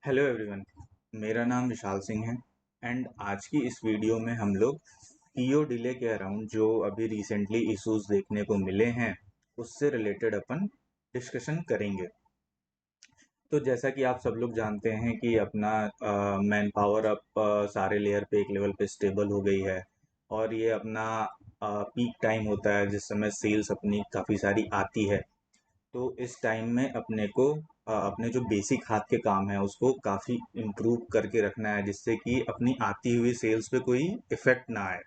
Hello everyone. मेरा नाम विशाल सिंह है एंड आज की इस वीडियो में हम लोग पीओ डिले के अराउंड जो अभी रिसेंटली इश्यूज देखने को मिले हैं उससे रिलेटेड अपन डिस्कशन करेंगे। तो जैसा कि आप सब लोग जानते हैं कि अपना मैन पावर अब सारे लेयर पे एक लेवल पे स्टेबल हो गई है और ये अपना पीक टाइम होता है जिस समय सेल्स अपनी काफ़ी सारी आती है। तो इस टाइम में अपने को अपने जो बेसिक हाथ के काम है उसको काफ़ी इम्प्रूव करके रखना है जिससे कि अपनी आती हुई सेल्स पे कोई इफेक्ट ना आए।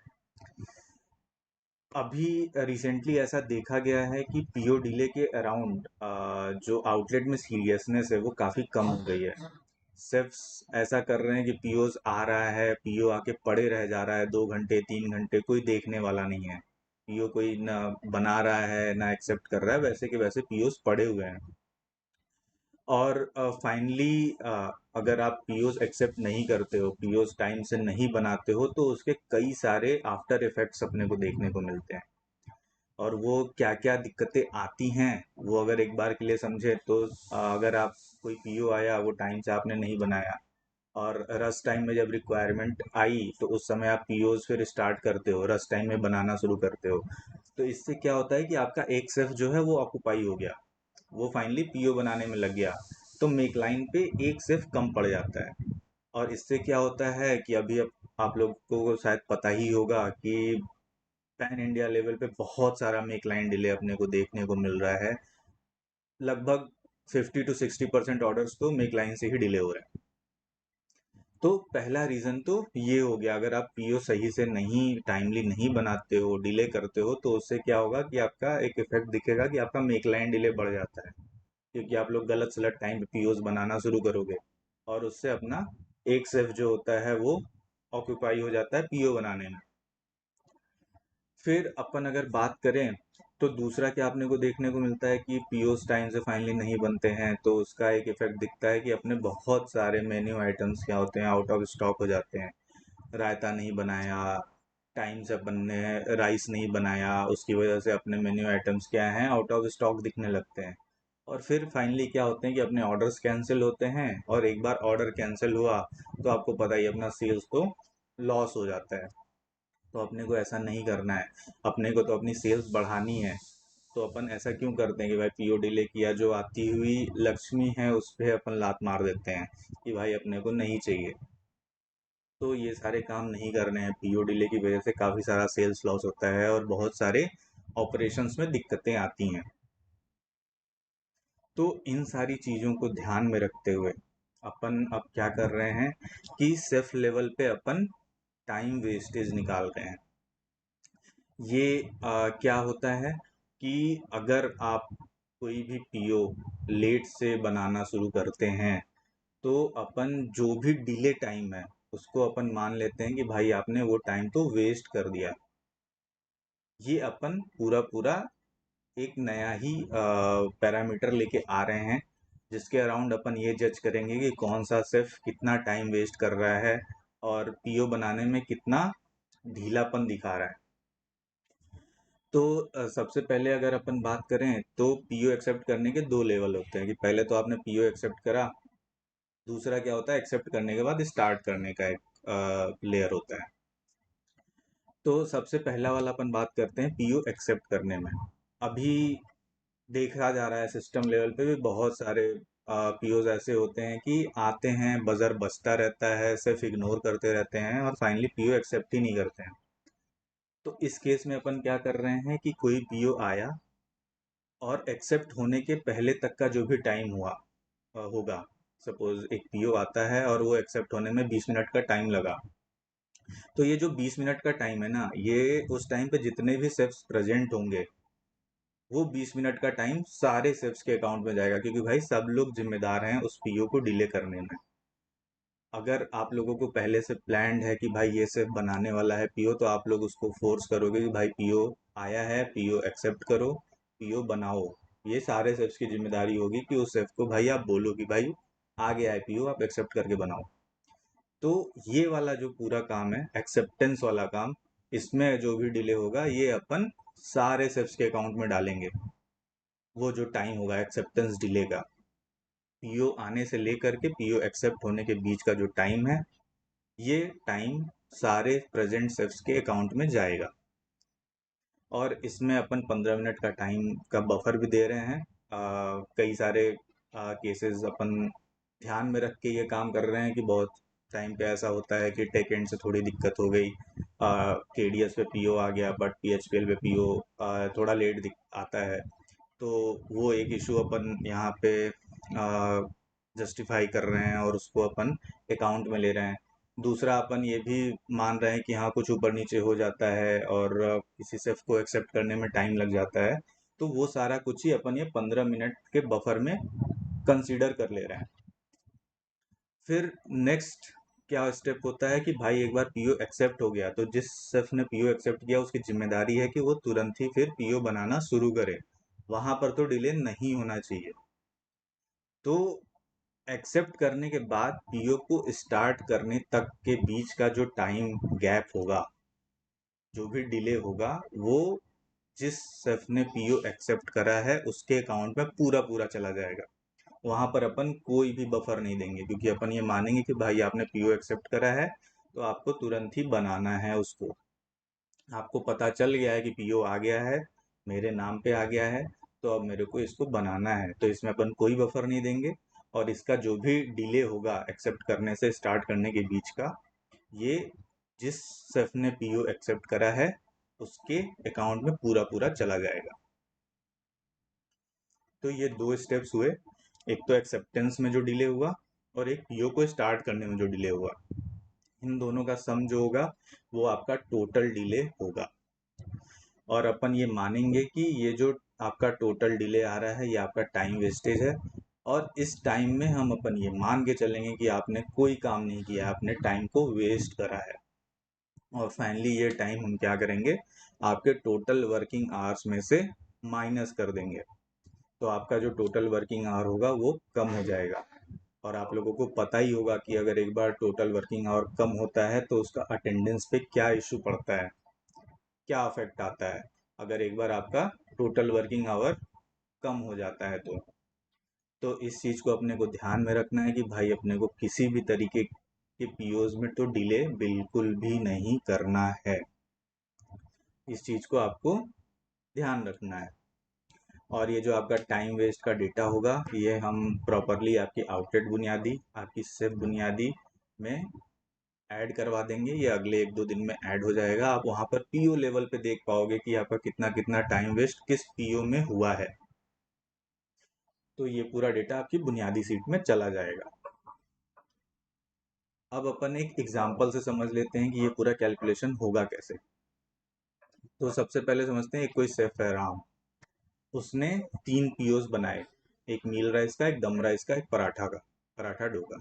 अभी रिसेंटली ऐसा देखा गया है कि पीओ डीले के अराउंड जो आउटलेट में सीरियसनेस है वो काफ़ी कम हो गई है। सिर्फ ऐसा कर रहे हैं कि पीओज आ रहा है, पीओ आके पड़े रह जा रहा है 2 घंटे 3 घंटे, कोई देखने वाला नहीं है। पीओ कोई ना बना रहा है ना एक्सेप्ट कर रहा है, वैसे के वैसे पीओज पड़े हुए हैं। और फाइनली अगर आप पीओस एक्सेप्ट नहीं करते हो, पीओस टाइम से नहीं बनाते हो, तो उसके कई सारे आफ्टर इफेक्ट्स अपने को देखने को मिलते हैं। और वो क्या क्या दिक्कतें आती हैं वो अगर एक बार के लिए समझे तो अगर आप कोई पीओ आया वो टाइम से आपने नहीं बनाया और रस टाइम में जब रिक्वायरमेंट आई तो उस समय आप पीओज फिर स्टार्ट करते हो, रस टाइम में बनाना शुरू करते हो, तो इससे क्या होता है कि आपका एक शिफ्ट जो है वो ऑक्यूपाई हो गया, वो फाइनली पीओ बनाने में लग गया। तो मेक लाइन पे एक सिर्फ कम पड़ जाता है। और इससे क्या होता है कि अभी अब आप लोग को शायद पता ही होगा कि पैन इंडिया लेवल पे बहुत सारा मेक लाइन डिले अपने को देखने को मिल रहा है। लगभग 50 to 60% ऑर्डर्स तो मेक लाइन से ही डिले हो रहे हैं। तो पहला रीजन तो ये हो गया, अगर आप पीओ सही से नहीं टाइमली नहीं बनाते हो, डिले करते हो, तो उससे क्या होगा कि आपका एक इफेक्ट दिखेगा कि आपका मेक लाइन डिले बढ़ जाता है, क्योंकि आप लोग गलत सलत टाइम पे पीओज बनाना शुरू करोगे और उससे अपना एक शिफ्ट जो होता है वो ऑक्यूपाई हो जाता है पीओ बनाने में। फिर अपन अगर बात करें तो दूसरा क्या अपने को देखने को मिलता है कि पीओस टाइम से फाइनली नहीं बनते हैं, तो उसका एक इफेक्ट दिखता है कि अपने बहुत सारे मेन्यू आइटम्स क्या होते हैं, आउट ऑफ स्टॉक हो जाते हैं। रायता नहीं बनाया टाइम से, अपन ने राइस नहीं बनाया, उसकी वजह से अपने मेन्यू आइटम्स क्या हैं, आउट ऑफ स्टॉक दिखने लगते हैं। और फिर फाइनली क्या होते हैं कि अपने ऑर्डर्स कैंसिल होते हैं, और एक बार ऑर्डर कैंसिल हुआ तो आपको पता ही अपना सेल्स तो लॉस हो जाता है। तो अपने को ऐसा नहीं करना है, अपने को तो अपनी सेल्स बढ़ानी है। तो अपन ऐसा क्यों करते हैं कि भाई पीओ डिले किया, जो आती हुई लक्ष्मी है उस पे अपन लात मार देते हैं कि भाई अपने को नहीं चाहिए। तो ये सारे काम नहीं करने हैं। पीओ डिले की वजह से काफ़ी सारा सेल्स लॉस होता है और बहुत सारे ऑपरेशंस में दिक्कतें आती हैं। तो इन सारी चीज़ों को ध्यान में रखते हुए अपन अब क्या कर रहे हैं कि सेफ लेवल पे अपन टाइम वेस्टेज निकाल रहे हैं। ये क्या होता है कि अगर आप कोई भी पीओ लेट से बनाना शुरू करते हैं तो अपन जो भी डिले टाइम है उसको अपन मान लेते हैं कि भाई आपने वो टाइम तो वेस्ट कर दिया। ये अपन पूरा पूरा एक नया ही पैरामीटर लेके आ रहे हैं जिसके अराउंड अपन ये जज करेंगे कि कौन सा सिर्फ कितना टाइम वेस्ट कर रहा है और पीओ बनाने में कितना ढीलापन दिखा रहा है। तो सबसे पहले अगर अपन बात करें तो पीओ एक्सेप्ट करने के दो लेवल होते हैं कि पहले तो आपने पीओ एक्सेप्ट करा, दूसरा क्या होता है एक्सेप्ट करने के बाद स्टार्ट करने का एक लेयर होता है। तो सबसे पहला वाला अपन बात करते हैं पीओ एक्सेप्ट करने में। अभी देखा जा रहा है सिस्टम लेवल पे भी बहुत सारे पीओज ऐसे होते हैं कि आते हैं, बजर बजता रहता है, सिर्फ इग्नोर करते रहते हैं और फाइनली पीओ एक्सेप्ट ही नहीं करते हैं। तो इस केस में अपन क्या कर रहे हैं कि कोई पीओ आया और एक्सेप्ट होने के पहले तक का जो भी टाइम हुआ होगा, सपोज एक पीओ आता है और वो एक्सेप्ट होने में 20 मिनट का टाइम लगा, तो ये जो 20 मिनट का टाइम है ना, ये उस टाइम पे जितने भी सेफ्स प्रेजेंट होंगे वो 20 मिनट का टाइम सारे सेफ्स के अकाउंट में जाएगा, क्योंकि भाई सब लोग जिम्मेदार हैं उस पीओ को डिले करने में। अगर आप लोगों को पहले से प्लान्ड है कि भाई ये सेफ बनाने वाला है पीओ, तो आप लोग उसको फोर्स करोगे कि भाई पीओ आया है, पीओ एक्सेप्ट करो, पीओ बनाओ। ये सारे सेफ्स की जिम्मेदारी होगी कि उस सेफ को भाई आप बोलो कि भाई आ गया है पीओ, आप एक्सेप्ट करके बनाओ। तो ये वाला जो पूरा काम है एक्सेप्टेंस वाला काम, इसमें जो भी डिले होगा ये अपन सारे सेफ्स के अकाउंट में डालेंगे, वो जो टाइम होगा एक्सेप्टेंस डिले का। पीओ आने से लेकर के पीओ एक्सेप्ट होने के बीच का जो टाइम है, ये टाइम सारे प्रेजेंट सेफ्स के अकाउंट में जाएगा। और इसमें अपन 15 मिनट का टाइम का बफर भी दे रहे हैं। कई सारे केसेस अपन ध्यान में रख के ये काम कर रहे हैं कि बहुत टाइम पे ऐसा होता है कि टेक एंड से थोड़ी दिक्कत हो गई, केडीएस पे पीओ आ गया बट पीएचपीएल पे पीओ थोड़ा लेट आता है। तो वो एक इशू अपन यहाँ पे जस्टिफाई कर रहे हैं और उसको अपन अकाउंट में ले रहे हैं। दूसरा अपन ये भी मान रहे हैं कि हाँ कुछ ऊपर नीचे हो जाता है और किसी सेफ को एक्सेप्ट करने में टाइम लग जाता है, तो वो सारा कुछ ही अपन ये 15 मिनट के बफर में कंसीडर कर ले रहे हैं। फिर नेक्स्ट क्या स्टेप होता है कि भाई एक बार पीओ एक्सेप्ट हो गया तो जिस सेफ ने पीओ एक्सेप्ट किया उसकी जिम्मेदारी है कि वो तुरंत ही फिर पीओ बनाना शुरू करे। वहां पर तो डिले नहीं होना चाहिए। तो एक्सेप्ट करने के बाद पीओ को स्टार्ट करने तक के बीच का जो टाइम गैप होगा, जो भी डिले होगा, वो जिस सेफ ने पीओ एक्सेप्ट करा है उसके अकाउंट में पूरा पूरा चला जाएगा। वहां पर अपन कोई भी बफर नहीं देंगे क्योंकि अपन ये मानेंगे कि भाई आपने पीओ एक्सेप्ट करा है तो आपको तुरंत ही बनाना है उसको। आपको पता चल गया है कि पीओ आ गया है, मेरे नाम पे आ गया है, तो अब मेरे को इसको बनाना है, तो इसमें अपन कोई बफर नहीं देंगे। और इसका जो भी डिले होगा एक्सेप्ट करने से स्टार्ट करने के बीच का, ये जिस सेफ ने पीओ एक्सेप्ट करा है उसके अकाउंट में पूरा पूरा चला जाएगा। तो ये दो स्टेप्स हुए, एक तो एक्सेप्टेंस में जो डिले हुआ और एक पीओ को स्टार्ट करने में जो डिले हुआ। इन दोनों का सम जो होगा वो आपका टोटल डिले होगा। और अपन ये मानेंगे कि ये जो आपका टोटल डिले आ रहा है ये आपका टाइम वेस्टेज है। और इस टाइम में हम अपन ये मान के चलेंगे कि आपने कोई काम नहीं किया, आपने टाइम को वेस्ट करा है। और फाइनली ये टाइम हम क्या करेंगे, आपके टोटल वर्किंग आवर्स में से माइनस कर देंगे। तो आपका जो टोटल वर्किंग आवर होगा वो कम हो जाएगा। और आप लोगों को पता ही होगा कि अगर एक बार टोटल वर्किंग आवर कम होता है तो उसका अटेंडेंस पे क्या इश्यू पड़ता है, क्या अफेक्ट आता है अगर एक बार आपका टोटल वर्किंग आवर कम हो जाता है। तो इस चीज़ को अपने को ध्यान में रखना है कि भाई अपने को किसी भी तरीके के पीओज में तो डिले बिल्कुल भी नहीं करना है। इस चीज़ को आपको ध्यान रखना है। और ये जो आपका टाइम वेस्ट का डेटा होगा ये हम प्रॉपरली आपकी आउटलेट बुनियादी, आपकी सिर्फ बुनियादी में ऐड करवा देंगे। ये अगले 1-2 दिन में ऐड हो जाएगा। आप वहाँ पर पीओ लेवल पे देख पाओगे कि आपका कितना कितना टाइम वेस्ट किस पीओ में हुआ है। तो ये पूरा डेटा आपकी बुनियादी सीट में चला जाएगा। अब अपन एक एग्जाम्पल से समझ लेते हैं कि ये पूरा कैलकुलेशन होगा कैसे। तो सबसे पहले समझते हैं, एक कोई शेफ है राम, उसने 3 पीओज बनाए, एक मील राइस का, एक दम राइस का, एक पराठा का, पराठा डो का।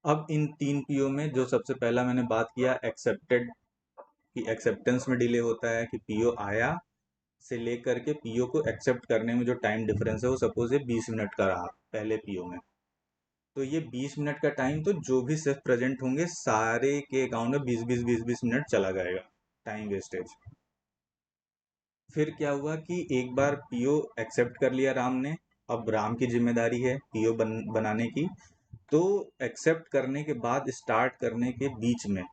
अब इन 3 पीओ में जो सबसे पहला मैंने बात किया एक्सेप्टेड कि एक्सेप्टेंस में डिले होता है कि पीओ आया से लेकर के पीओ को एक्सेप्ट करने में जो टाइम डिफरेंस है वो सपोज ये 20 मिनट का रहा पहले पीओ में। तो ये 20 मिनट का टाइम तो जो भी सिर्फ प्रेजेंट होंगे सारे के अकाउंट में 20-20 20-20 मिनट चला जाएगा टाइम वेस्टेज। फिर क्या हुआ कि एक बार पीओ एक्सेप्ट कर लिया राम ने, अब राम की जिम्मेदारी है पीओ बनाने की। तो एक्सेप्ट करने के बाद स्टार्ट करने के बीच में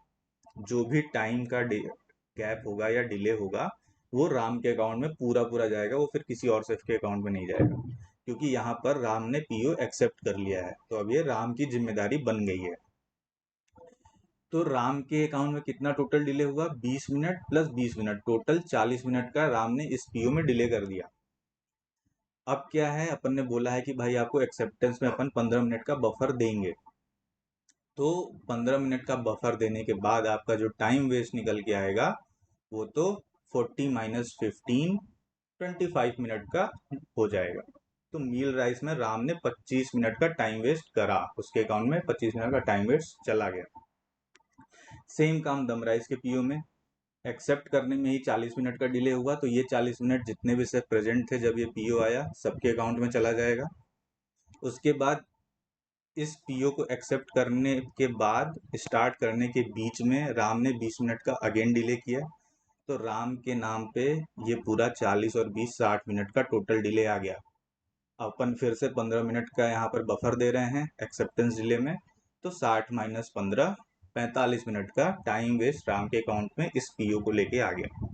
जो भी टाइम का गैप होगा या डिले होगा वो राम के अकाउंट में पूरा पूरा जाएगा, वो फिर किसी और सेफ के अकाउंट में नहीं जाएगा क्योंकि यहाँ पर राम ने पीओ एक्सेप्ट कर लिया है। तो अब ये राम की जिम्मेदारी बन गई है। तो राम के अकाउंट में कितना टोटल डिले हुआ, 20 minute plus 20 minute, total 40 minute का राम ने इस पीओ में डिले कर दिया। अब क्या है, अपन ने बोला है कि भाई आपको एक्सेप्टेंस में अपन 15 मिनट का बफर देंगे। तो 15 मिनट का बफर देने के बाद आपका जो टाइम वेस्ट निकल के आएगा वो तो 40 - 15 25 मिनट का हो जाएगा। तो मील राइस में राम ने 25 मिनट का टाइम वेस्ट करा, उसके अकाउंट में 25 मिनट का टाइम वेस्ट चला गया। सेम काम दम राइस के पीओ में, एक्सेप्ट करने में ही 40 मिनट का डिले हुआ तो ये 40 मिनट जितने भी सब प्रेजेंट थे जब ये पीओ आया सबके अकाउंट में चला जाएगा। उसके बाद इस पीओ को एक्सेप्ट करने के बाद स्टार्ट करने के बीच में राम ने 20 मिनट का अगेन डिले किया, तो राम के नाम पे ये पूरा 40 और 20 60 मिनट का टोटल डिले आ गया। अपन फिर से 15 मिनट का यहाँ पर बफर दे रहे हैं एक्सेप्टेंस डिले में, तो 60 - 15 45 मिनट का टाइम वेस्ट राम के अकाउंट में इस पीओ को लेके आ गया।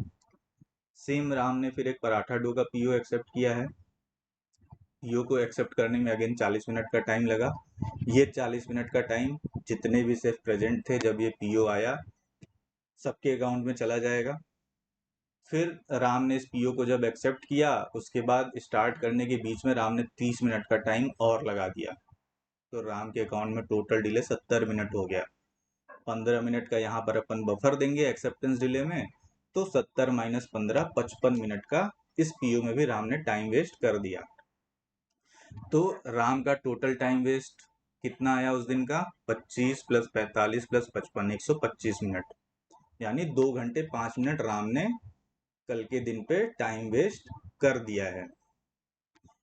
सेम राम ने फिर एक पराठा डो का पीओ एक्सेप्ट किया है। पीओ को एक्सेप्ट करने में अगेन 40 मिनट का टाइम लगा। ये 40 मिनट का टाइम जितने भी सेफ प्रेजेंट थे जब ये पीओ आया सबके अकाउंट में चला जाएगा। फिर राम ने इस पीओ को जब एक्सेप्ट किया उसके बाद स्टार्ट करने के बीच में राम ने 30 मिनट का टाइम और लगा दिया, तो राम के अकाउंट में टोटल डिले 70 मिनट हो गया। 15 मिनट का यहाँ पर अपन बफर देंगे एक्सेप्टेंस डिले में, तो 70 - 15 55 मिनट का इस पीओ में भी राम ने टाइम वेस्ट कर दिया। तो राम का टोटल टाइम वेस्ट कितना आया उस दिन का? 25 + 45 + 55 125 मिनट, यानी 2 घंटे 5 मिनट राम ने कल के दिन पे टाइम वेस्ट कर दिया है।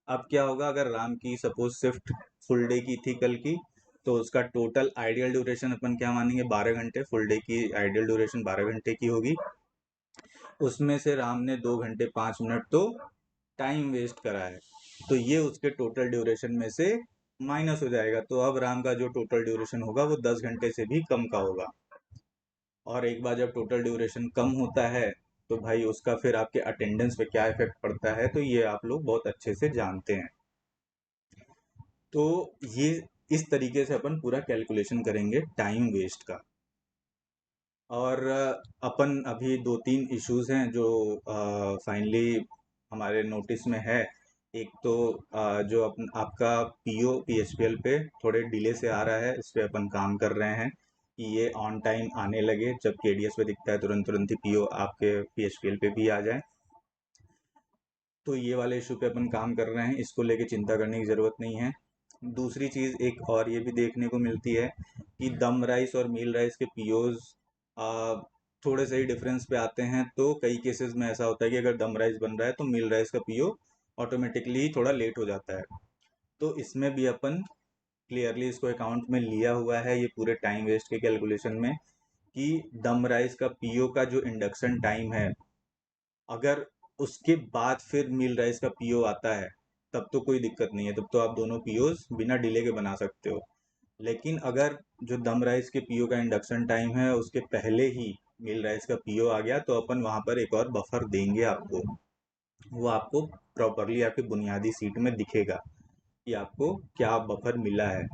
अब क्या होगा अगर राम की सपोज शिफ्ट फुल डे की थी कल की, तो उसका टोटल आइडियल ड्यूरेशन अपन क्या मानेंगे? 12 घंटे। फुल डे की आइडियल ड्यूरेशन 12 घंटे की होगी। उसमें से राम ने 2 घंटे 5 मिनट तो टाइम वेस्ट करा है, तो ये उसके टोटल ड्यूरेशन में से माइनस हो जाएगा। तो अब राम का जो टोटल ड्यूरेशन होगा वो 10 घंटे से भी कम का होगा। और एक बार जब टोटल ड्यूरेशन कम होता है तो भाई उसका फिर आपके अटेंडेंस पे क्या इफेक्ट पड़ता है, तो ये आप लोग बहुत अच्छे से जानते हैं। तो ये इस तरीके से अपन पूरा कैलकुलेशन करेंगे टाइम वेस्ट का। और अपन अभी 2-3 इश्यूज हैं जो फाइनली हमारे नोटिस में है। एक तो जो अपन आपका पीओ पीएचपीएल पे थोड़े डिले से आ रहा है, इस पे अपन काम कर रहे हैं कि ये ऑन टाइम आने लगे। जब केडीएस पे दिखता है तुरंत तुरंत ही पीओ आपके पीएचपीएल पे भी आ जाए। तो ये वाले इशू पे अपन काम कर रहे हैं, इसको लेके चिंता करने की ज़रूरत नहीं है। दूसरी चीज़ एक और ये भी देखने को मिलती है कि दम राइस और मील राइस के पीओज थोड़े से ही डिफरेंस पे आते हैं। तो कई केसेस में ऐसा होता है कि अगर दम राइस बन रहा है तो मील राइस का पीओ ऑटोमेटिकली थोड़ा लेट हो जाता है। तो इसमें भी अपन क्लियरली इसको अकाउंट में लिया हुआ है ये पूरे टाइम वेस्ट के कैलकुलेशन में, कि दम राइस का पीओ का जो इंडक्शन टाइम है, अगर उसके बाद फिर मील राइस का पीओ आता है तब तो कोई दिक्कत नहीं है, तब तो आप दोनों पीओज बिना डिले के बना सकते हो। लेकिन अगर जो दम राइस के पीओ का इंडक्शन टाइम है उसके पहले ही मील राइस का पीओ आ गया, तो अपन वहां पर एक और बफर देंगे आपको। वो आपको प्रॉपरली आपके बुनियादी सीट में दिखेगा कि आपको क्या बफर मिला है।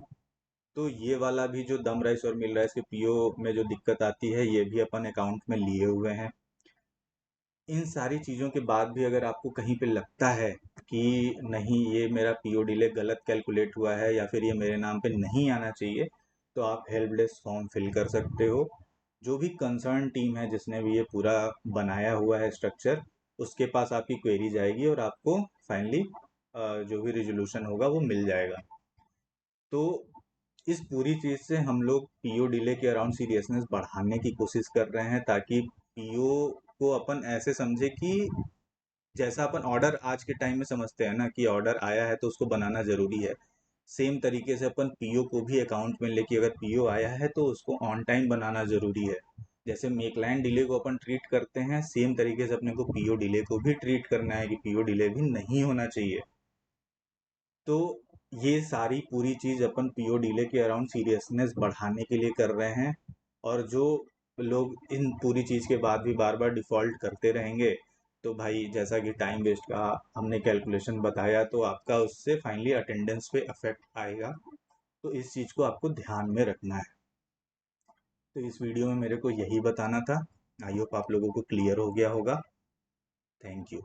तो ये वाला भी जो दम राइस और मील राइस के पीओ में जो दिक्कत आती है ये भी अपन अकाउंट में लिए हुए हैं। इन सारी चीज़ों के बाद भी अगर आपको कहीं पे लगता है कि नहीं ये मेरा पीओ डिले गलत कैलकुलेट हुआ है या फिर ये मेरे नाम पे नहीं आना चाहिए, तो आप हेल्प डेस्क फॉर्म फिल कर सकते हो। जो भी कंसर्न टीम है जिसने भी ये पूरा बनाया हुआ है स्ट्रक्चर, उसके पास आपकी क्वेरी जाएगी और आपको फाइनली जो भी रिजोल्यूशन होगा वो मिल जाएगा। तो इस पूरी चीज़ से हम लोग पीओ डिले के अराउंड सीरियसनेस बढ़ाने की कोशिश कर रहे हैं, ताकि पीओ को अपन ऐसे समझे कि जैसा अपन ऑर्डर आज के टाइम में समझते हैं ना कि ऑर्डर आया है तो उसको बनाना ज़रूरी है, सेम तरीके से अपन पीओ को भी अकाउंट में लेके अगर पीओ आया है तो उसको ऑन टाइम बनाना ज़रूरी है। जैसे मेकलाइन डिले को अपन ट्रीट करते हैं सेम तरीके से अपने को पीओ डिले को भी ट्रीट करना है कि पीओ डिले भी नहीं होना चाहिए। तो ये सारी पूरी चीज़ अपन पीओ डिले के अराउंड सीरियसनेस बढ़ाने के लिए कर रहे हैं। और जो लोग इन पूरी चीज़ के बाद भी बार बार डिफ़ॉल्ट करते रहेंगे, तो भाई जैसा कि टाइम वेस्ट का हमने कैलकुलेशन बताया, तो आपका उससे फाइनली अटेंडेंस पे अफेक्ट आएगा। तो इस चीज़ को आपको ध्यान में रखना है। तो इस वीडियो में मेरे को यही बताना था। आई होप आप लोगों को क्लियर हो गया होगा। Thank you.